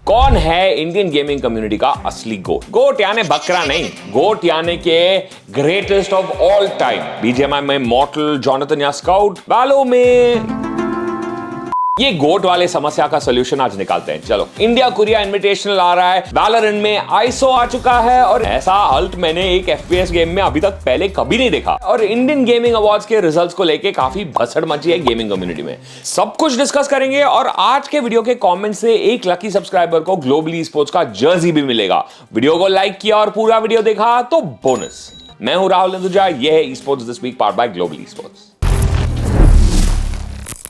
कौन है Indian gaming community का असली गोट? गोट यानी बकरा नहीं, गोट यानी के greatest of all time. BGMI में मॉर्टल, जॉनथन या स्काउट, वैलो में ये गोट वाले समस्या का सॉल्यूशन आज निकालते हैं। चलो, इंडिया कोरिया इनविटेशनल आ रहा है, वैलोरेंट में आईएसओ आ चुका है और ऐसा अल्ट मैंने एक एफपीएस गेम में अभी तक पहले कभी नहीं देखा। और इंडियन गेमिंग अवार्ड्स के रिजल्ट्स को लेके काफी भसड़ मची है गेमिंग कम्युनिटी में। सब कुछ डिस्कस करेंगे और आज के वीडियो के कमेंट से एक लकी सब्सक्राइबर को ग्लोबली स्पोर्ट्स का जर्सी भी मिलेगा। वीडियो को लाइक किया और पूरा वीडियो देखा तो बोनस। मैं हूं राहुल इंदुजा, यह है esports this week powered by globally sports.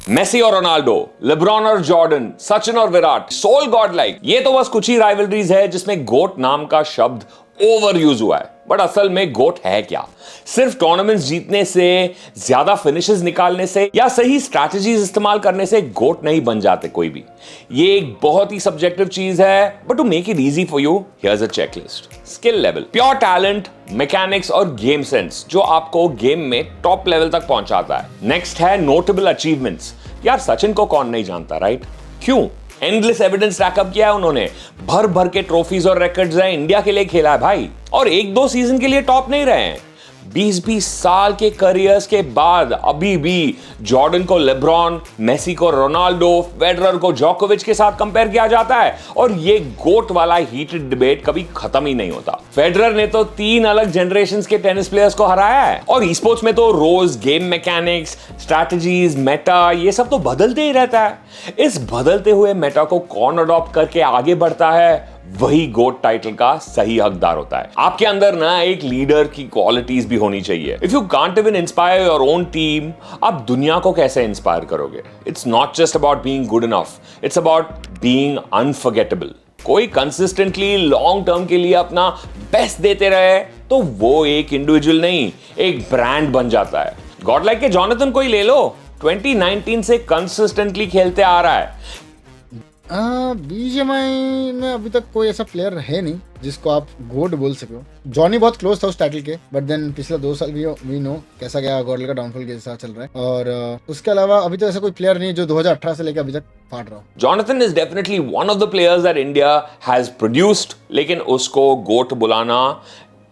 Messi और रोनाल्डो, लेब्रॉन और जॉर्डन, सचिन और विराट, सोल गॉड लाइक, ये तो बस कुछ ही राइवलरीज है जिसमें गोट नाम का शब्द ओवर यूज हुआ है। बट असल में गोट है क्या? सिर्फ टूर्नामेंट्स जीतने से, ज्यादा फिनिशेस निकालने से या सही स्ट्रैटेजीज इस्तेमाल करने से गोट नहीं बन जाते कोई भी। ये एक बहुत ही सब्जेक्टिव चीज है, but to make it easy for you, here's a checklist. Skill level, pure talent, mechanics और गेम सेंस जो आपको गेम में टॉप लेवल तक पहुंचाता है। नेक्स्ट है नोटेबल अचीवमेंट्स। यार सचिन को कौन नहीं जानता, राइट? क्यों? एंडलेस एविडेंस रैकअप किया है उन्होंने, भर भर के ट्रॉफीज और रिकॉर्ड्स हैं, इंडिया के लिए खेला है भाई। और एक दो सीजन के लिए टॉप नहीं रहे हैं, 20-20 साल के करियर्स के बाद अभी भी जॉर्डन को लेब्रॉन, मेसी को रोनाल्डो, फेडरर को जोकोविच के साथ कंपेयर किया जाता है। और ये गोट वाला हीटेड डिबेट कभी खत्म ही नहीं होता। फेडरर ने तो 3 अलग जनरेशंस के टेनिस प्लेयर्स को हराया है। और ई स्पोर्ट्स में तो रोज गेम मैकेनिक्स, स्ट्रैटेजीज, मेटा, ये सब तो बदलते ही रहता है। इस बदलते हुए मेटा को कौन अडॉप्ट करके आगे बढ़ता है, वही गोट टाइटल का सही हकदार होता है। आपके अंदर ना एक लीडर की क्वालिटीज भी होनी चाहिए। If you can't even inspire your own team, आप दुनिया को कैसे इंस्पायर करोगे? It's not just about being good enough, it's about being unforgettable. कोई कंसिस्टेंटली लॉन्ग टर्म के लिए अपना बेस्ट देते रहे तो वो एक इंडिविजुअल नहीं, एक ब्रांड बन जाता है। गॉड लाइक के जॉनथन को ही ले लो, 2019 से कंसिस्टेंटली खेलते आ रहा है। बीजीएमआई में अभी तक कोई ऐसा प्लेयर है नहीं जिसको आप गोट बोल सको। जॉनी बहुत क्लोज था उस टाइटल के, बट देन पिछले 2 साल वी नो कैसा गया, गॉडल का डाउनफॉल के साथ चल रहा है। और उसके अलावा अभी तो ऐसा कोई प्लेयर नहीं है जो 2018 से लेकर अभी तक फाड़ रहा हो। Jonathan is definitely one of the players that India has produced, लेकिन उसको गोट बुलाना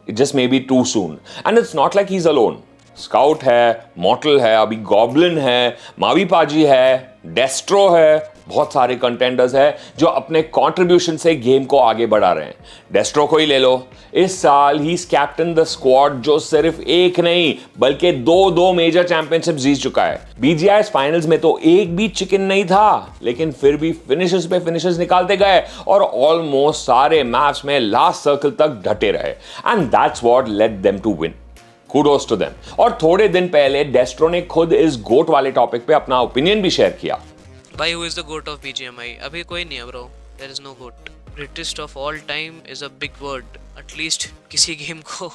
just may be too soon. And it's not like he is alone. Scout है, मॉर्टल है, अभी गॉब्लिन है, मावी पाजी है, डेस्ट्रो है, बहुत सारे कंटेंडर्स है जो अपने कंट्रीब्यूशन से गेम को आगे बढ़ा रहे हैं। डेस्ट्रो को ही ले लो, इस साल ही कैप्टन द स्क्वाड जो सिर्फ एक नहीं बल्कि 2 मेजर चैंपियनशिप जीत चुका है। बीजीआई फाइनल्स में तो एक भी चिकन नहीं था, लेकिन फिर भी फिनिशेस पे फिनिशेस निकालते गए और ऑलमोस्ट सारे मैच में लास्ट सर्कल तक डटे रहे। And that's what let them to win. Kudos to them. और थोड़े दिन पहले डेस्ट्रो ने खुद इस गोट वाले टॉपिक पे अपना ओपिनियन भी शेयर किया। भाई, who is the GOAT of BGMI? अभी कोई नहीं है bro, there is no GOAT. Greatest of all time is a big word. At least किसी गेम को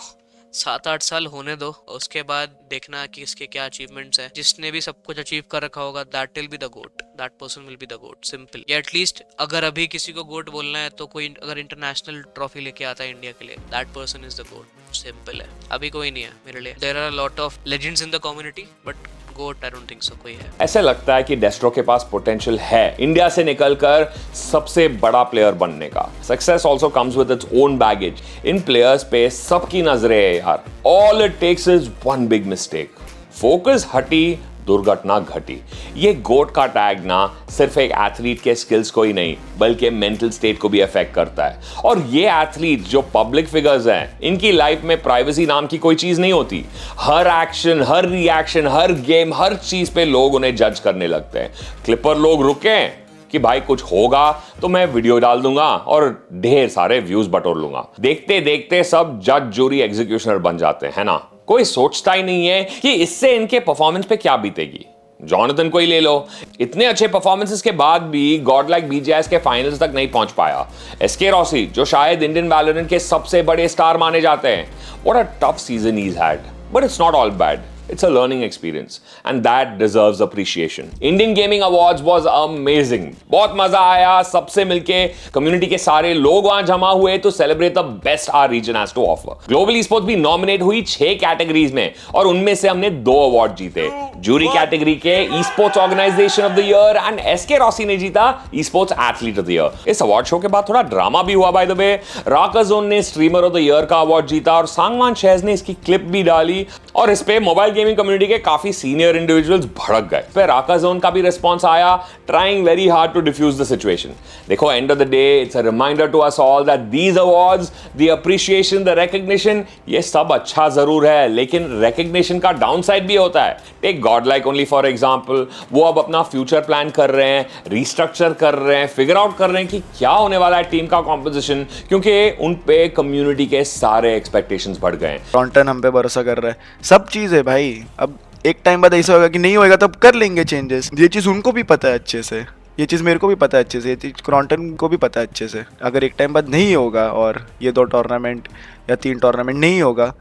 7-8 साल होने दो, उसके बाद देखना कि इसके क्या अचीवमेंट्स हैं। जिसने भी सब कुछ अचीव कर रखा होगा, that will be the GOAT. That person will be the GOAT. Simple. या एटलीस्ट अगर अभी किसी को GOAT बोलना है तो कोई अगर इंटरनेशनल ट्रॉफी लेके आता है इंडिया के लिए, that person is the GOAT. Simple है। अभी कोई नहीं है मेरे लिए। There are a lot of legends in the community, but GOAT I don't think so कोई है। ऐसे लगता है कि डेस्ट्रो के पास पोटेंशियल है इंडिया से निकलकर सबसे बड़ा प्लेयर बनने का। Success also comes with its own baggage. इन प्लेयर्स पे सबकी नजरें है यार। All it takes is one big mistake. Focus हटी, दुर्घटना घटी। ये गोट का टैग ना सिर्फ एक एथलीट के स्किल्स को ही नहीं बल्कि मेंटल स्टेट को भी अफेक्ट करता है। और ये एथलीट जो पब्लिक फिगर्स हैं, इनकी लाइफ में प्राइवेसी नाम की कोई चीज नहीं होती। हर एक्शन, हर रिएक्शन, हर गेम, हर चीज पे लोग उन्हें जज करने लगते हैं। क्लिपर लोग रुके कि भाई कुछ होगा तो मैं वीडियो डाल दूंगा और ढेर सारे व्यूज बटोर लूंगा। देखते देखते सब जज, जूरी, एग्जीक्यूशनर बन जाते हैं, है ना? कोई सोचता ही नहीं है कि इससे इनके परफॉर्मेंस पे क्या बीतेगी। जॉनथन को ही ले लो, इतने अच्छे परफॉर्मेंसेस के बाद भी गॉड लाइक बीजीआई के फाइनल्स तक नहीं पहुंच पाया। एसके रॉसी जो शायद इंडियन वैलोरेंट के सबसे बड़े स्टार माने जाते हैं, what a tough season he has had, but it's not all bad. It's a learning experience and that deserves appreciation. Indian Gaming Awards was amazing. बहुत मजा आया सबसे मिलके कम्युनिटी के सारे लोग वहां जमा हुए to celebrate the best our region has to offer. Global Esports भी नॉमिनेट हुई 6 कैटेगरीज में और उनमें से हमने 2 अवार्ड जीते. जूरी कैटेगरी के Esports Organization of the Year and SK Rossi ने जीता Esports Athlete of the Year. इस अवार्ड शो के बाद थोड़ा ड्रामा भी हुआ by the way. राकाजोन ने Streamer of the Year का अवार्ड जीता और सांगवान शेज ने इसकी क्लिप भी डाली और इस पे मोबाइल गेमिंग कम्युनिटी के काफी सीनियर इंडिविजुअल्स भड़क गए. फिर राकाजोन का भी रिस्पॉन्स आया, trying very hard to diffuse the situation. देखो end of the day it's a reminder to us all that these awards, the appreciation, the recognition, ये सब अच्छा जरूर है लेकिन रिकॉग्निशन का डाउन साइड भी होता है. Take Godlike only for example. वो अब अपना फ्यूचर प्लान कर रहे हैं, रिस्ट्रक्चर कर रहे हैं, फिगर आउट कर रहे हैं कि क्या होने वाला है टीम का कॉम्पोजिशन, क्योंकि उन पे कम्युनिटी के सारे एक्सपेक्टेशंस बढ़ गए हैं. कंटेंट हम पे भरोसा कर रहा है, सब चीज़ है भाई. अब एक टाइम बाद ऐसा होगा कि नहीं होएगा तब कर लेंगे चेंजेस. ये चीज़ उनको भी पता है अच्छे से, ये चीज़ मेरे को भी पता है अच्छे से, ये चीज़ क्रॉन्टन को भी पता है अच्छे से. अगर एक टाइम बाद नहीं होगा और ये 2 टूर्नामेंट या 3 टूर्नामेंट नहीं होगा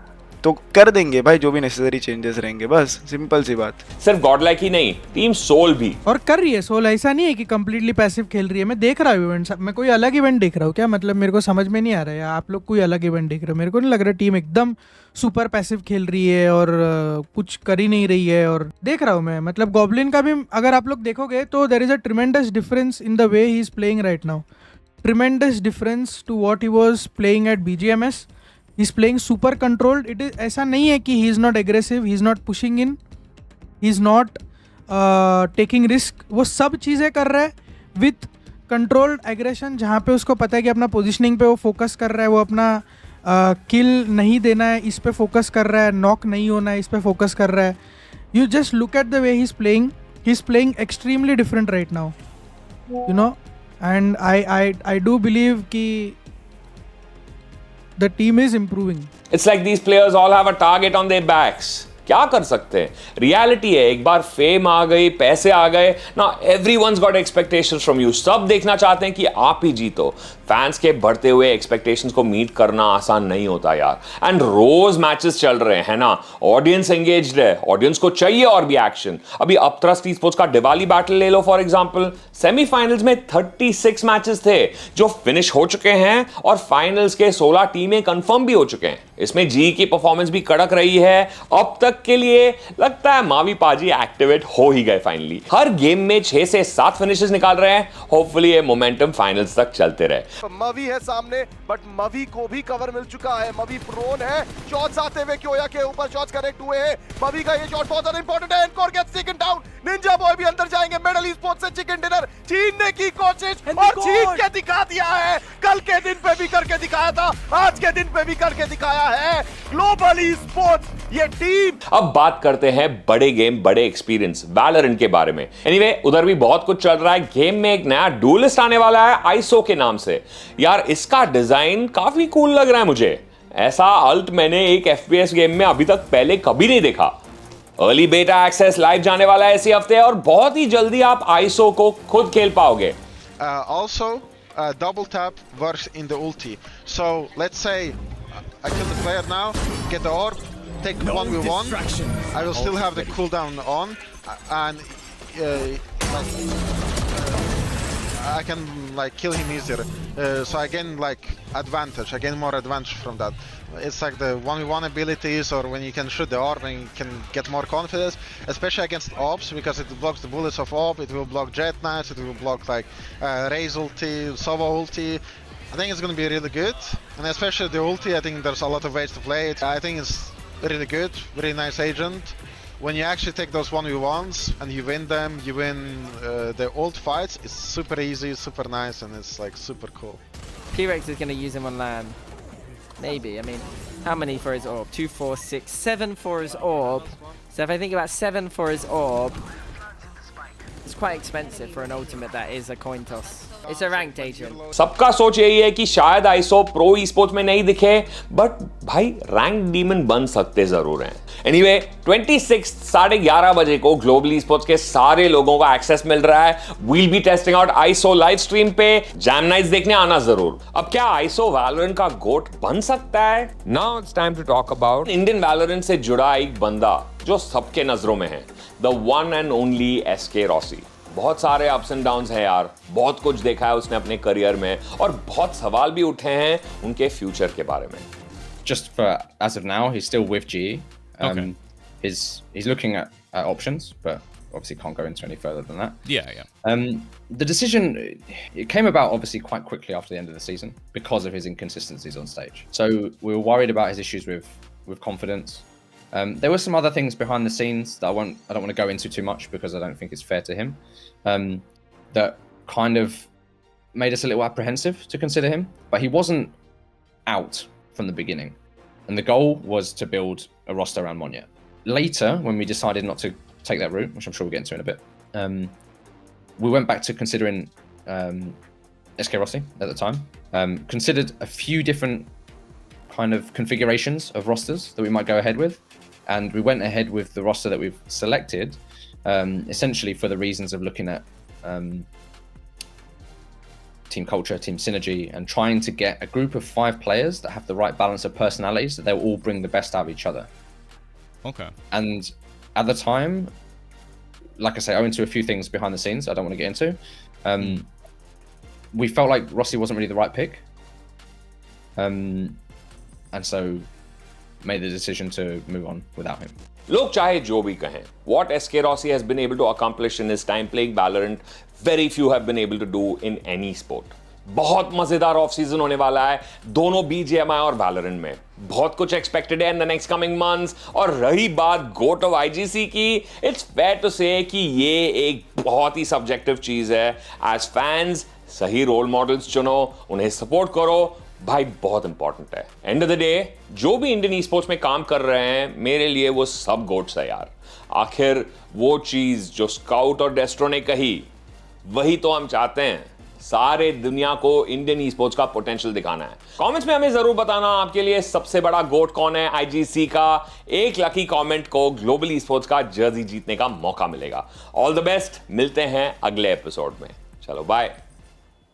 तो कर देंगे भाई जो भी नेसेसरी चेंजेस रहेंगे. बस सिंपल सी बात. सिर्फ गॉडलाइक ही नहीं, टीम सोल भी. और कर रही है सोल. ऐसा नहीं है कि कंप्लीटली पैसिव खेल रही है. मैं देख रहा हूँ इवेंट्स. मैं कोई अलग इवेंट देख रहा हूँ क्या? मतलब मेरे को समझ में नहीं आ रहा है. आप लोग कोई अलग इवेंट देख रहे हो? मेरे को नहीं लग रहा टीम एकदम सुपर पैसिव खेल रही है और कुछ कर ही नहीं रही है. और देख रहा हूँ मैं, मतलब गॉब्लिन का भी अगर आप लोग देखोगे तो there is a tremendous difference in the way he is playing right now. Tremendous difference to what he was playing at BGMS. He is playing super controlled. It is ऐसा नहीं है कि he is not aggressive, he is not pushing in, he is not taking risk. वो सब चीज़ें कर रहा है विथ कंट्रोल्ड एग्रेशन, जहाँ पे उसको पता है कि अपना पोजिशनिंग पे वो फोकस कर रहा है, वो अपना किल नहीं देना है इस पे फोकस कर रहा है, नॉक नहीं होना है इस पे फोकस कर रहा है. You just look at the way he is playing extremely different right now, you know. And I do believe कि the team is improving. It's like these players all have a target on their backs. क्या कर सकते हैं? Reality है, एक बार fame आ गई, पैसे आ गए ना, everyone's got expectations from you. सब देखना चाहते हैं कि आप ही जीतो. फैंस के बढ़ते हुए एक्सपेक्टेशंस को मीट करना आसान नहीं होता यार. एंड रोज मैचेस चल रहे हैं ना, ऑडियंस एंगेज्ड है, ऑडियंस को चाहिए और भी एक्शन. अभी अपथ्रस्ट स्पोर्ट्स का दिवाली बैटल ले लो फॉर एग्जांपल. सेमीफाइनल्स में 36 मैचेस थे जो फिनिश हो चुके हैं और फाइनल्स के 16 टीमें कंफर्म भी हो चुके हैं. इसमें जी की परफॉर्मेंस भी कड़क रही है. अब तक के लिए लगता है मावी पाजी एक्टिवेट हो ही गए फाइनली. हर गेम में 6 से 7 फिनिशेस निकाल रहे हैं. होपफुली ये मोमेंटम फाइनल्स तक चलते रहे. मवी है सामने, बट मवी को भी कवर मिल चुका है. मवी प्रोन है. शॉट्स आते हुए क्योया के ऊपर शॉट्स कनेक्ट हुए हैं. मवी का ये शॉट बहुत ज्यादा इंपॉर्टेंट है. Encore gets taken down. Ninja Boy भी अंदर जाएंगे. मेडल स्पोर्ट्स से चिकन डिनर छीनने की कोशिश और छीन के दिखा दिया है. कल के दिन पे भी करके दिखाया था, आज के दिन पे भी करके दिखाया है ग्लोबल स्पोर्ट्स ये टीम. अब बात करते हैं बड़े गेम, बड़े एक्सपीरियंस, वैलोरेंट के बारे में. एनीवे उधर भी बहुत कुछ चल रहा है. गेम में एक नया डुएलिस्ट आने वाला है आइसो के नाम से. यार इसका डिजाइन काफी कूल लग रहा है मुझे. ऐसा अल्ट मैंने एक FPS गेम में अभी तक पहले कभी नहीं देखा. अर्ली बेटा एक्सेस लाइव जाने वाला है इसी हफ्ते और बहुत ही जल्दी आप आइसो को खुद खेल पाओगे. Also, double tap works in the ulti. So let's say I kill the player now, get the orb, take 1v1. I will still have the cooldown on, and I can like kill him easier. So I gain like advantage. I gain more advantage from that. It's like the 1v1 abilities, or when you can shoot the orb and you can get more confidence, especially against ops, because it blocks the bullets of op. It will block Jet Knights. It will block like Raze ulti, Sova ulti. I think it's going to be really good, and especially the ulti. I think there's a lot of ways to play it. I think it's really good, really nice agent. When you actually take those 1v1s and you win them, you win the ult fights. It's super easy, super nice, and it's like super cool. P-Rex is going to use him on land. Maybe. I mean, how many for his orb? 2, 4, 6, 7 for his orb. So if I think about 7 for his orb, it's quite expensive for an ultimate that is a coin toss. It's a ranked agent. सबका सोच यही है कि शायद iso pro e sports में नहीं दिखे, but भाई रैंक डीमन बन सकते जरूर हैं। एनीवे 26 11:30 बजे को ग्लोबल ई स्पोर्ट्स के सारे लोगों का एक्सेस मिल रहा है। We'll be testing out iso live stream पे, जैम नाइट्स देखने आना जरूर। अब क्या आइसो वैलोरेंट का गोट बन सकता है? Now it's time to talk about Indian Valorant से जुड़ा एक बंदा जो सबके नजरों में है, the one and only SK Rossi. बहुत सारे अप्स एंड डाउन्स हैं यार, बहुत कुछ देखा है उसने अपने करियर में और बहुत सवाल भी उठे हैं उनके फ्यूचर के बारे में। Just for as of now, he's still with GE. Okay. He's looking at options, but obviously can't go into any further than that. Yeah. The decision, it came about obviously quite quickly after the end of the season because of his inconsistencies on stage. So we were worried about his issues with confidence. There were some other things behind the scenes that I don't want to go into too much because I don't think it's fair to him. That kind of made us a little apprehensive to consider him, but he wasn't out from the beginning. And the goal was to build a roster around Monya. Later, when we decided not to take that route, which I'm sure we'll get into in a bit, we went back to considering SK Rossi at the time. Considered a few different kind of configurations of rosters that we might go ahead with. And we went ahead with the roster that we've selected, essentially for the reasons of looking at team culture, team synergy, and trying to get a group of 5 players that have the right balance of personalities, that they'll all bring the best out of each other. Okay. And at the time, like I say, owing to a few things behind the scenes I don't want to get into, we felt like Rossi wasn't really the right pick. And so made the decision to move on without him. लोग चाहे जो भी कहें, what SK Rossi has been able to accomplish in his time playing Valorant, very few have been able to do in any sport. बहुत मजेदार off season होने वाला है दोनों BGMI और Valorant में। बहुत कुछ एक्सपेक्टेड है in the next coming months. और रही बात गोट ऑफ IGC की, इट्स फेयर टू से कि ये एक बहुत ही सब्जेक्टिव चीज है। एज फैंस सही रोल मॉडल्स चुनो, उन्हें सपोर्ट करो, भाई बहुत इंपॉर्टेंट है। एंड ऑफ द डे जो भी इंडियन ई स्पोर्ट्स में काम कर रहे हैं, मेरे लिए वो सब गोट्स है यार। आखिर वो चीज जो स्काउट और डेस्ट्रो ने कही, वही तो हम चाहते हैं। सारे दुनिया को इंडियन ई स्पोर्ट्स का पोटेंशियल दिखाना है। कमेंट्स में हमें जरूर बताना आपके लिए सबसे बड़ा गोट कौन है IGC का। एक लकी कमेंट को ग्लोबल ई स्पोर्ट्स का जर्सी जीतने का मौका मिलेगा। ऑल द बेस्ट, मिलते हैं अगले एपिसोड में। चलो बाय।